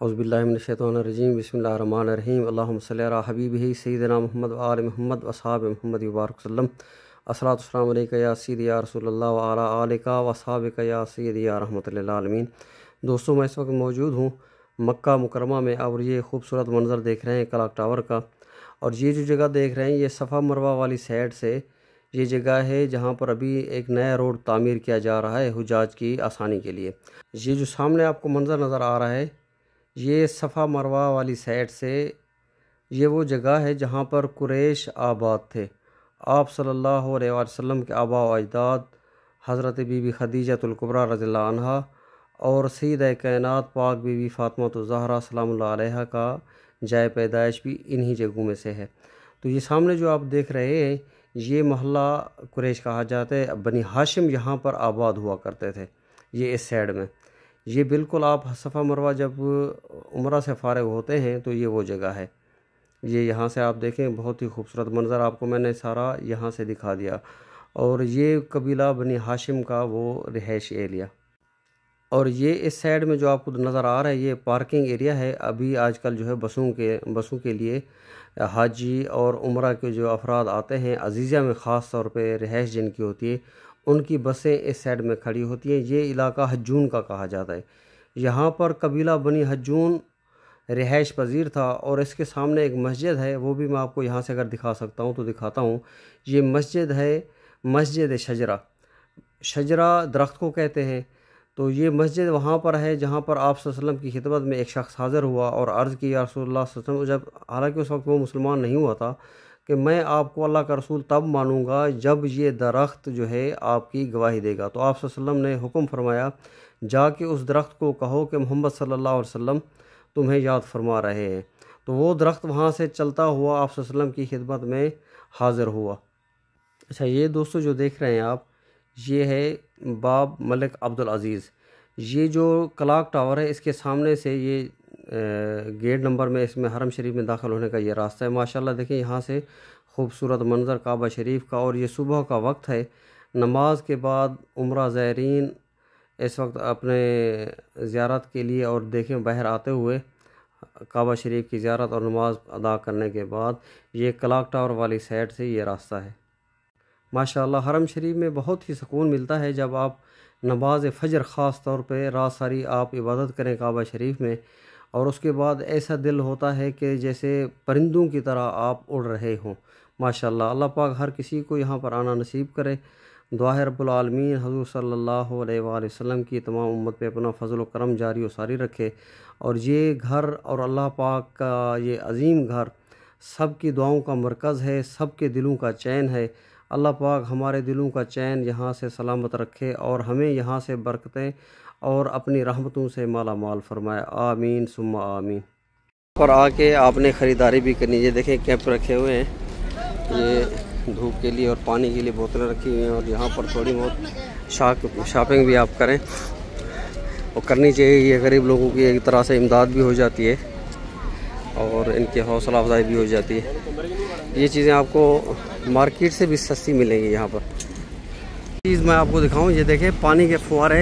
औज़ुबिल्लाहिमिनश्शैतानिर्रजीम बिस्मिल्लाहिर्रहमानिर्रहीम अल्लाहुम्मा सल्लि अला हबीबिही सय्यिदिना मुहम्मद व आलि मुहम्मद व असहाबि मुहम्मद व बारिक वसल्लम। अस्सलातु वस्सलामु अलैका या सय्यिदी या रसूलल्लाह व अला आलिका व असहाबिका या सय्यिदी या रहमतुल लिल आलमीन। दोस्तों, मैं इस वक्त मौजूद हूँ मक्का मुकरमा में और ये खूबसूरत मंज़र देख रहे हैं क्लॉक टावर का। और ये जो जगह देख रहे हैं ये सफ़ा मरवा वाली साइड से ये जगह है जहाँ पर अभी एक नया रोड तामीर किया जा रहा है हुज्जाज की आसानी के लिए। ये जो सामने आपको मंज़र नज़र आ रहा है ये सफ़ा मरवा वाली साइड से ये वो जगह है जहाँ पर कुरैश आबाद थे। आप सल्लल्लाहु अलैहि वसल्लम के आबा व अजदाद हज़रत बीबी खदीजतुल कुबरा रज़ियल्लाहु अन्हा और सय्यदा कायनात पाक बीबी फातिमा ज़हरा सलामुल्लाह अलैहा का जाए पैदाइश भी इन्हीं जगहों में से है। तो ये सामने जो आप देख रहे हैं ये मोहल्ला कुरैश कहा जाता है। बनी हाशिम यहाँ पर आबाद हुआ करते थे। ये इस साइड में ये बिल्कुल आप सफ़ा मरवा जब उम्रा से फ़ारिग होते हैं तो ये वो जगह है। ये यहाँ से आप देखें बहुत ही खूबसूरत मंज़र आपको मैंने सारा यहाँ से दिखा दिया। और ये कबीला बनी हाशिम का वो रिहाइश एरिया। और ये इस साइड में जो आपको नज़र आ रहा है ये पार्किंग एरिया है। अभी आजकल जो है बसों के लिए हाजी और उम्रा के जो अफराद आते हैं अजीज़ा में ख़ास तौर पे रिहाइश जिनकी होती है उनकी बसें इस साइड में खड़ी होती हैं। ये इलाका हज्जून का कहा जाता है। यहाँ पर कबीला बनी हज्जून रिहाइश पजीर था। और इसके सामने एक मस्जिद है वो भी मैं आपको यहाँ से अगर दिखा सकता हूँ तो दिखाता हूँ। ये मस्जिद है मस्जिद शजरा। शजरा दरख्त को कहते हैं। तो ये मस्जिद वहाँ पर है जहाँ पर आप सल्लल्लाहु अलैहि वसल्लम की खिदमत में एक शख्स हाज़िर हुआ और अर्ज़ की या रसूलुल्लाह सल्लल्लाहु अलैहि वसल्लम, जब हालांकि उस वक्त वो मुसलमान नहीं हुआ था, कि मैं आपको अल्लाह का रसूल तब मानूंगा जब ये दरख्त जो है आपकी गवाही देगा। तो आप सल्लल्लाहु अलैहि वसल्लम ने हुक्म फरमाया जाके उस दरख्त को कहो कि मोहम्मद सल्लल्लाहु अलैहि वसल्लम तुम्हें याद फरमा रहे हैं। तो वो दरख्त वहाँ से चलता हुआ आप सल्लल्लाहु अलैहि वसल्लम की खिदमत में हाज़िर हुआ। अच्छा, ये दोस्तों जो देख रहे हैं आप ये है बाब मलिक अब्दुल अज़ीज़। ये जो क्लॉक टावर है इसके सामने से ये गेट नंबर में इसमें हरम शरीफ में दाखिल होने का ये रास्ता है। माशाल्लाह देखिए यहाँ से खूबसूरत मंज़र काबा शरीफ का। और ये सुबह का वक्त है, नमाज के बाद उम्रा ज़ायरीन इस वक्त अपने ज़ियारत के लिए और देखें बाहर आते हुए काबा शरीफ की ज़ियारत और नमाज अदा करने के बाद ये क्लॉक टावर वाली साइड से ये रास्ता है। माशाल्लाह हरम शरीफ में बहुत ही सुकून मिलता है जब आप नमाज फ़जर ख़ास तौर पे रात सारी आप इबादत करें काबा शरीफ में। और उसके बाद ऐसा दिल होता है कि जैसे परिंदों की तरह आप उड़ रहे हों। माशाल्लाह अल्लाह पाक हर किसी को यहाँ पर आना नसीब करे। दुआ है रब्बुल आलमीन हुज़ूर सल्लल्लाहु अलैहि वसल्लम की तमाम उम्मत पे अपना फ़ज़ल व करम जारी व सारी रखे। और ये घर और अल्लाह पाक का ये अज़ीम घर सब की दुआओं का मरकज़ है, सब के दिलों का चैन है। अल्लाह पाक हमारे दिलों का चैन यहाँ से सलामत रखे और हमें यहाँ से बरकतें और अपनी रहमतों से माला माल फरमाए। आमीन सुम्मा आमीन। पर आके आपने ख़रीदारी भी करनी। ये देखें कैंप रखे हुए हैं, ये धूप के लिए और पानी के लिए बोतलें रखी हुई हैं। और यहाँ पर थोड़ी बहुत शॉपिंग भी आप करें और करनी चाहिए। ये गरीब लोगों की एक तरह से इमदाद भी हो जाती है और इनकी हौसला अफजाई भी हो जाती है। ये चीज़ें आपको मार्केट से भी सस्ती मिलेंगी। यहाँ पर चीज़ मैं आपको दिखाऊं, ये देखें पानी के फुहारे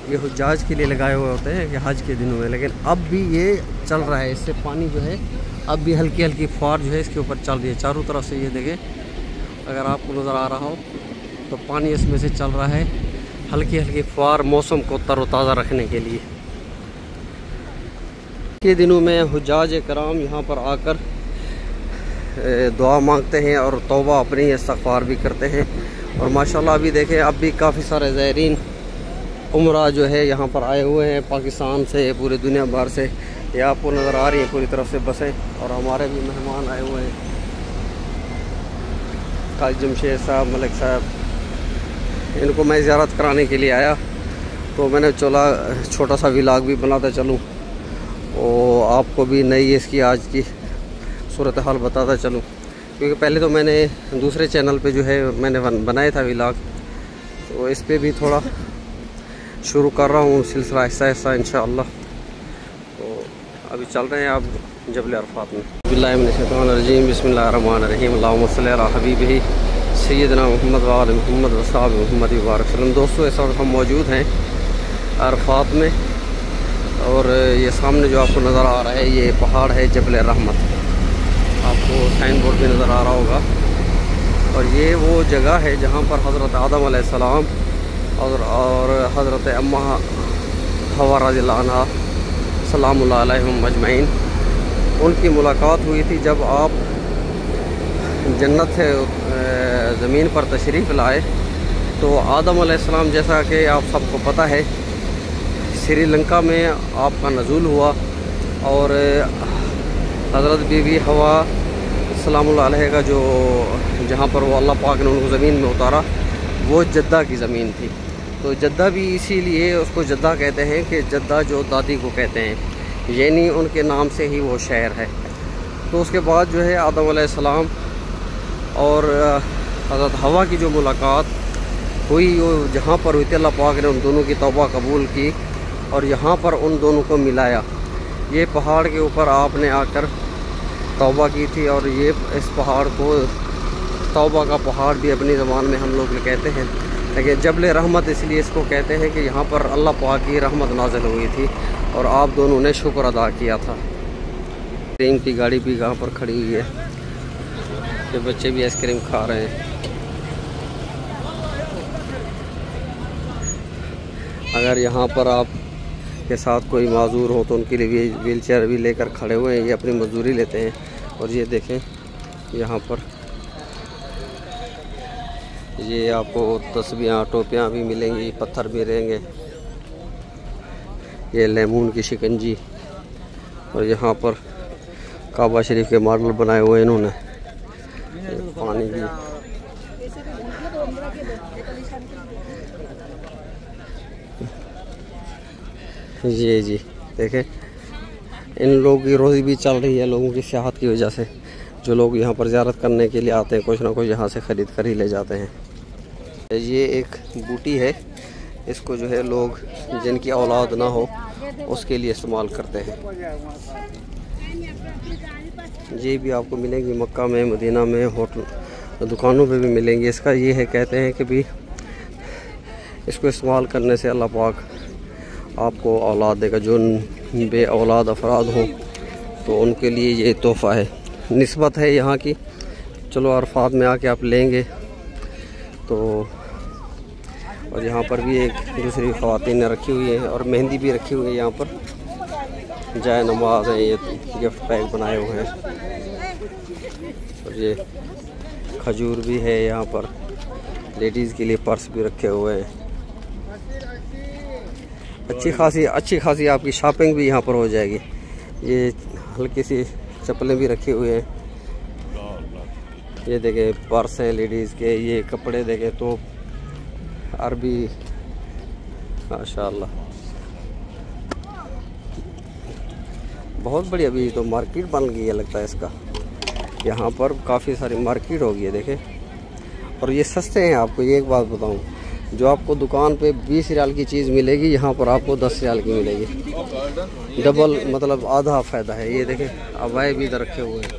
ये हुज्जाज के लिए लगाए हुए होते हैं कि हज के दिनों में, लेकिन अब भी ये चल रहा है। इससे पानी जो है अब भी हल्की हल्की फुहार जो है इसके ऊपर चल रही है चारों तरफ से। ये देखें अगर आपको नज़र आ रहा हो तो पानी इसमें से चल रहा है, हल्की हल्की फुहार मौसम को तरोताज़ा रखने के लिए। के दिनों में हुज्जाज कराम यहाँ पर आकर दुआ मांगते हैं और तौबा अपनी इस्तग़फ़ार भी करते हैं। और माशाल्लाह अभी देखें अब भी काफ़ी सारे ज़ायरीन उम्रा जो है यहाँ पर आए हुए हैं पाकिस्तान से, पूरी दुनिया भर से। ये आपको नज़र आ रही है पूरी तरफ से बसें। और हमारे भी मेहमान आए हुए हैं, काजी जमशेद साहब, मलिक साहब, इनको मैं ज़ियारत कराने के लिए आया तो मैंने चला छोटा सा व्लॉग भी बनाता चलूँ और आपको भी नई इसकी आज की सूरत हाल बताता चलूँ। क्योंकि पहले तो मैंने दूसरे चैनल पे जो है मैंने बनाया था व्लॉग, तो इस पे भी थोड़ा शुरू कर रहा हूँ सिलसिला ऐसा ऐसा इंशाअल्लाह। तो अभी चल रहे हैं आप जबल अरफात में। बिस्मिल्लाहिर्रहमानिर्रहीम बिस्मिल्लाहिर्रहमानिर्रहीम अल्लाहुम्मा सल्लि अला हबीबिही सय्यिदिना मुहम्मद व आलि मुहम्मद व असहाबि मुहम्मद व बारिक वसल्लम। दोस्तों इस वक्त हम मौजूद हैं अरफात में और ये सामने जो आपको नज़र आ रहा है ये पहाड़ है जबल रहमत, आपको साइन बोर्ड भी नज़र आ रहा होगा। और ये वो जगह है जहाँ पर हज़रत आदम अलैहिस्सलाम और हज़रत अम्मा हवा रज़ियल्लाहु अन्हा सलामुल्लाह अलैहिम अजमईन उनकी मुलाकात हुई थी। जब आप जन्नत से ज़मीन पर तशरीफ़ लाए तो आदम अलैहिस्सलाम, जैसा कि आप सबको पता है, श्रीलंका में आपका नज़ूल हुआ और हज़रत बीवी हवा सलामुल्लाह अलैहा का जो जहाँ पर वो अल्लाह पाक ने उनको ज़मीन में उतारा वो जद्दा की ज़मीन थी। तो जद्दा भी इसीलिए उसको जद्दा कहते हैं कि जद्दा जो दादी को कहते हैं, यानी उनके नाम से ही वो शहर है। तो उसके बाद जो है आदम अलैहिस्सलाम और हज़रत हवा की जो मुलाकात हुई वो जहाँ पर हुई थी, अल्लाह पाक ने उन दोनों की तौबा कबूल की और यहाँ पर उन दोनों को मिलाया। ये पहाड़ के ऊपर आपने आकर तौबा की थी और ये इस पहाड़ को तौबा का पहाड़ भी अपनी ज़बान में हम लोग कहते हैं, लेकिन जबल रहमत इसलिए इसको कहते हैं कि यहाँ पर अल्लाह पाक की रहमत नाज़िल हुई थी और आप दोनों ने शुक्र अदा किया था। आइसक्रीम की गाड़ी भी यहाँ पर खड़ी हुई है, ये बच्चे भी आइसक्रीम खा रहे हैं। अगर यहाँ पर आप के साथ कोई माजूर हो तो उनके लिए व्हील चेयर भी लेकर खड़े हुए हैं, ये अपनी मजदूरी लेते हैं। और ये देखें यहाँ पर ये आपको तस्बीहां टोपियाँ भी मिलेंगी, पत्थर भी रहेंगे, ये लेमून की शिकंजी। और यहाँ पर काबा शरीफ के मॉडल बनाए हुए हैं इन्होंने, पानी भी। जी देखें, इन लोगों की रोज़ी भी चल रही है लोगों की सियाहत की वजह से। जो लोग यहाँ पर ज़ियारत करने के लिए आते हैं कुछ ना कुछ यहाँ से ख़रीद कर ही ले जाते हैं। ये एक बूटी है, इसको जो है लोग जिनकी औलाद ना हो उसके लिए इस्तेमाल करते हैं। ये भी आपको मिलेंगी मक्का में, मदीना में, होटल दुकानों पे भी मिलेंगी। इसका ये है, कहते हैं कि भी इसको इस्तेमाल करने से अल्लाह पाक आपको औलाद देगा। जो बे औलाद अफराद हों तो उनके लिए ये तोहफ़ा है, निस्बत है यहाँ की। चलो अरफात में आके आप लेंगे तो। और यहाँ पर भी एक दूसरी ख़वातीन ने रखी हुई है और मेहंदी भी रखी हुई है यहाँ पर। जाए नमाज है, ये गिफ्ट पैक बनाए हुए हैं। और ये खजूर भी है यहाँ पर, लेडीज़ के लिए पर्स भी रखे हुए हैं। अच्छी खासी आपकी शॉपिंग भी यहाँ पर हो जाएगी। ये हल्की सी चप्पलें भी रखी हुई हैं, ये देखें पर्स हैं लेडीज़ के, ये कपड़े देखें तो अरबी माशाल्लाह बहुत बड़ी। अभी तो मार्केट बन गई है लगता है इसका, यहाँ पर काफ़ी सारी मार्केट हो गई है देखें। और ये सस्ते हैं। आपको ये एक बात बताऊँ, जो आपको दुकान पे 20 रियाल की चीज़ मिलेगी यहाँ पर आपको 10 रियाल की मिलेगी, डबल मतलब आधा फ़ायदा है। ये देखें अबाए भी इधर रखे हुए हैं।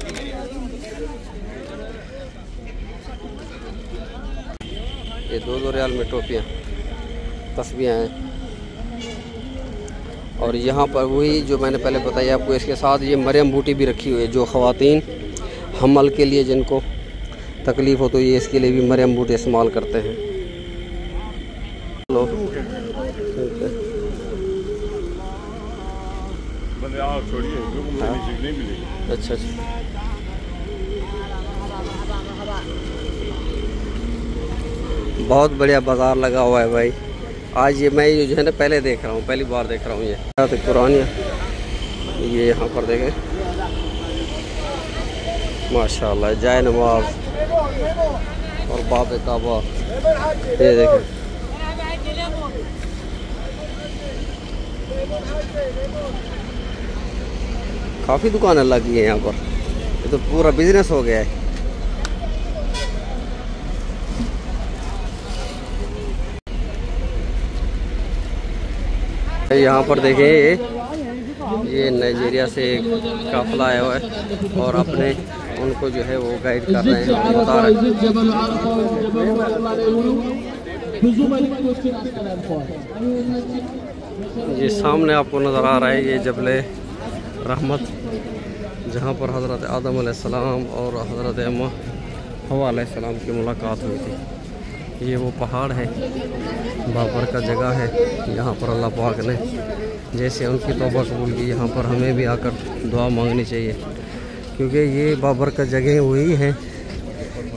ये 2-2 रियाल में टोपियाँ तस्बीहां हैं। और यहाँ पर वही जो मैंने पहले बताया आपको, इसके साथ ये मरियम बूटी भी रखी हुई है। जो ख़वातीन हमल के लिए जिनको तकलीफ़ हो तो ये इसके लिए भी मरियम बूटी इस्तेमाल करते हैं। अच्छा बहुत बढ़िया बाज़ार लगा हुआ है भाई। आज ये मैं जो है ना पहले देख रहा हूँ, पहली बार देख रहा हूँ। ये पुरानी ये यहाँ पर देखें माशाल्लाह, जाए नमाज और बाब काबा, ये देखें काफ़ी दुकानें लगी हैं यहाँ पर। ये तो पूरा बिजनेस हो गया है। यहाँ पर देखें ये नाइजीरिया से काफिला आया हुआ है और अपने उनको जो है वो गाइड कर रहे हैं, बता रहे हैं। ये सामने आपको नज़र आ रहा है ये जबल रहमत, जहाँ पर हज़रत आदम अलैहिस्सलाम और हज़रत हवा अलैहिस्सलाम की मुलाकात हुई थी। ये वो पहाड़ है, बाबर का जगह है, यहाँ पर अल्लाह पाक ने जैसे उनकी तौबा कबूल की, यहाँ पर हमें भी आकर दुआ मांगनी चाहिए, क्योंकि ये बाबर का जगह वही है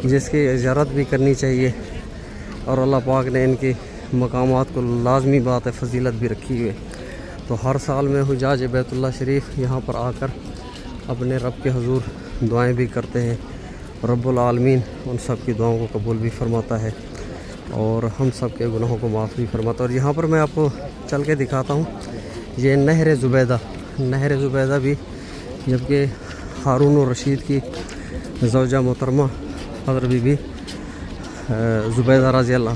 जिसकी ज़ियारत भी करनी चाहिए और अल्लाह पाक ने इनकी मकामात को लाजमी बात है फजीलत भी रखी हुई है। तो हर साल में हुजाज बैतुल्लाह शरीफ यहाँ पर आकर अपने रब के हुजूर दुआएं भी करते हैं। रब्बुल आलमीन उन सब की दुआओं को कबूल भी फरमाता है और हम सब के गुनाहों को माफ़ भी फरमाता है। और यहाँ पर मैं आपको चल के दिखाता हूँ, ये नहर ज़ुबैदा भी, जबकि हारून और रशीद की ज़ौजा मोहतरमा हज़रत बीबी ज़ुबैदा रज़ी अल्लाह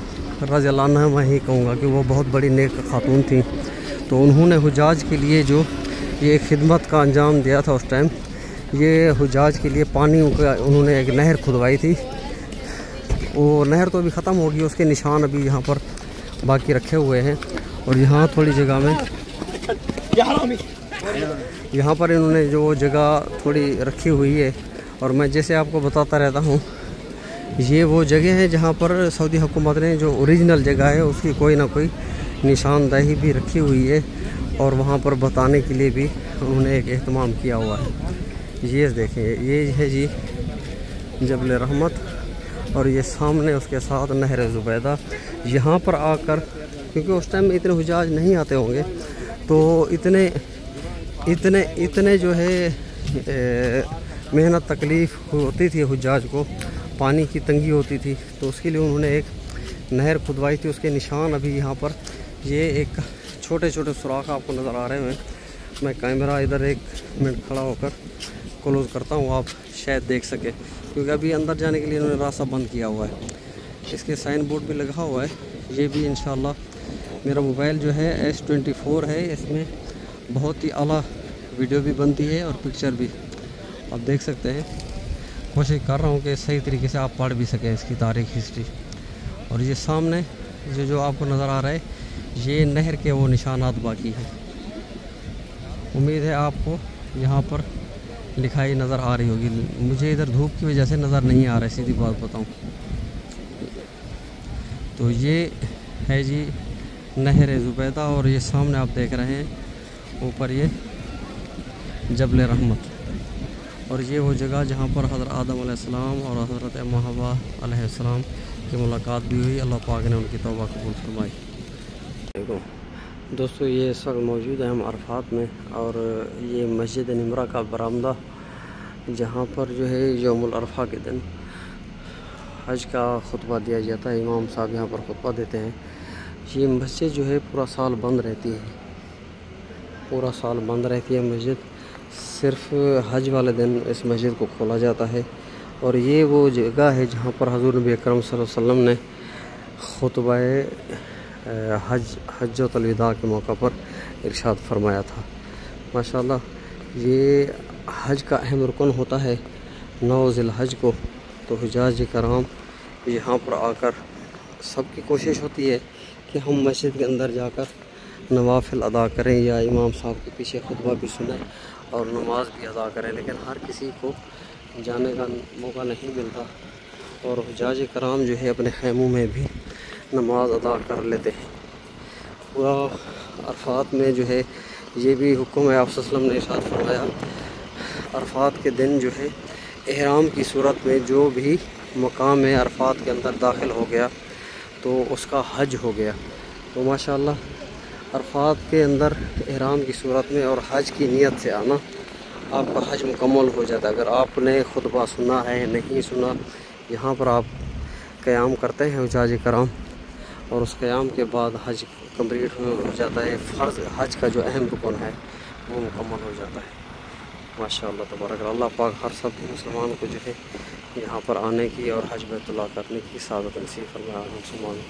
अन्हा, मैं ही कहूँगा कि वो बहुत बड़ी नेक खातून थी। तो उन्होंने हुजाज के लिए जो ये खिदमत का अंजाम दिया था उस टाइम, ये हुजाज के लिए पानी का उन्होंने एक नहर खुदवाई थी। वो नहर तो अभी ख़त्म होगी, उसके निशान अभी यहाँ पर बाकी रखे हुए हैं। और यहाँ थोड़ी जगह में यहाँ पर इन्होंने जो जगह थोड़ी रखी हुई है, और मैं जैसे आपको बताता रहता हूँ, ये वो जगह है जहाँ पर सऊदी हुकूमत ने जो ओरिजिनल जगह है उसकी कोई ना कोई निशानदेही भी रखी हुई है और वहाँ पर बताने के लिए भी उन्होंने एक एहतमाम किया हुआ है। ये देखें, ये है जी जबल रहमत और ये सामने उसके साथ नहर ज़ुबैदा। यहाँ पर आकर, क्योंकि उस टाइम में इतने हुजाज नहीं आते होंगे, तो इतने जो है मेहनत तकलीफ़ होती थी हुजाज को, पानी की तंगी होती थी, तो उसके लिए उन्होंने एक नहर खुदवाई थी। उसके निशान अभी यहाँ पर ये एक छोटे छोटे सुराख आपको नज़र आ रहे हैं। मैं कैमरा इधर एक मिनट खड़ा होकर क्लोज़ करता हूँ, आप शायद देख सके, क्योंकि अभी अंदर जाने के लिए इन्होंने रास्ता बंद किया हुआ है। इसके साइन बोर्ड भी लगा हुआ है। ये भी इंशाल्लाह, मेरा मोबाइल जो है S24 है, इसमें बहुत ही आला वीडियो भी बनती है और पिक्चर भी, आप देख सकते हैं। कोशिश कर रहा हूँ कि सही तरीके से आप पढ़ भी सकें इसकी तारीख, हिस्ट्री। और ये सामने जो आपको नज़र आ रहा है, ये नहर के वो निशानात बाकी हैं। उम्मीद है आपको यहाँ पर लिखाई नज़र आ रही होगी। मुझे इधर धूप की वजह से नज़र नहीं आ रहा है, सीधी बात बताऊँ तो। ये है जी नहर ज़ुबैदा और ये सामने आप देख रहे हैं ऊपर ये जबल रहमत। और ये वो जगह जहाँ पर हज़रत आदम अलैहिस्सलाम और हज़रत हवा अलैहिस्सलाम की मुलाकात भी हुई। अल्लाह पाक ने उनकी तौबा कबूल फरमाई। देखो दोस्तों, ये इस वक्त मौजूद है हम अरफात में, और ये मस्जिद निमरा का बरामदा, जहाँ पर जो है यौमुल अरफा के दिन हज का खुतबा दिया जाता है। इमाम साहब यहाँ पर खुतबा देते हैं। ये मस्जिद जो है पूरा साल बंद रहती है, पूरा साल बंद रहती है मस्जिद। सिर्फ हज वाले दिन इस मस्जिद को खोला जाता है। और ये वो जगह है जहाँ पर हज़ूर नबी अकरम सल्लल्लाहु अलैहि वसल्लम ने खुतबा हज्जतुल विदा के मौका पर इरशाद फरमाया था। माशाल्लाह, ये हज का अहम रुकन होता है 9 ज़िलहज को। तो हुजाज कराम यहाँ पर आकर, सबकी कोशिश होती है कि हम मस्जिद के अंदर जाकर नवाफिल अदा करें या इमाम साहब के पीछे खुतबा भी सुनें और नमाज भी अदा करें, लेकिन हर किसी को जाने का मौका नहीं मिलता। और हुजाज कराम जो है अपने खैमों में भी नमाज अदा कर लेते हैं। पूरा अरफात में जो है ये भी हुक्म है, आप सल्लल्लाहु अलैहि वसल्लम ने इरशाद फरमाया, अरफात के दिन जो है एहराम की सूरत में जो भी मकाम में अरफात के अंदर दाखिल हो गया तो उसका हज हो गया। तो माशाअल्लाह, अरफात के अंदर एहराम की सूरत में और हज की नीयत से आना, आपका हज मुकम्मल हो जाता है। अगर आपने खुतबा सुना है, नहीं सुना, यहाँ पर आप क़याम करते हैं हुजाज कराम, और उस क़याम के बाद हज कंप्लीट हो जाता है। फ़र्ज़ हज का जो अहम रुकन है वो मुकम्मल हो जाता है। माशाअल्लाह तबारक अल्लाह पाक हर सब मुसलमान को जो है यहाँ पर आने की और हज बैतुल्लाह करने की सादत नसीब फरमाए।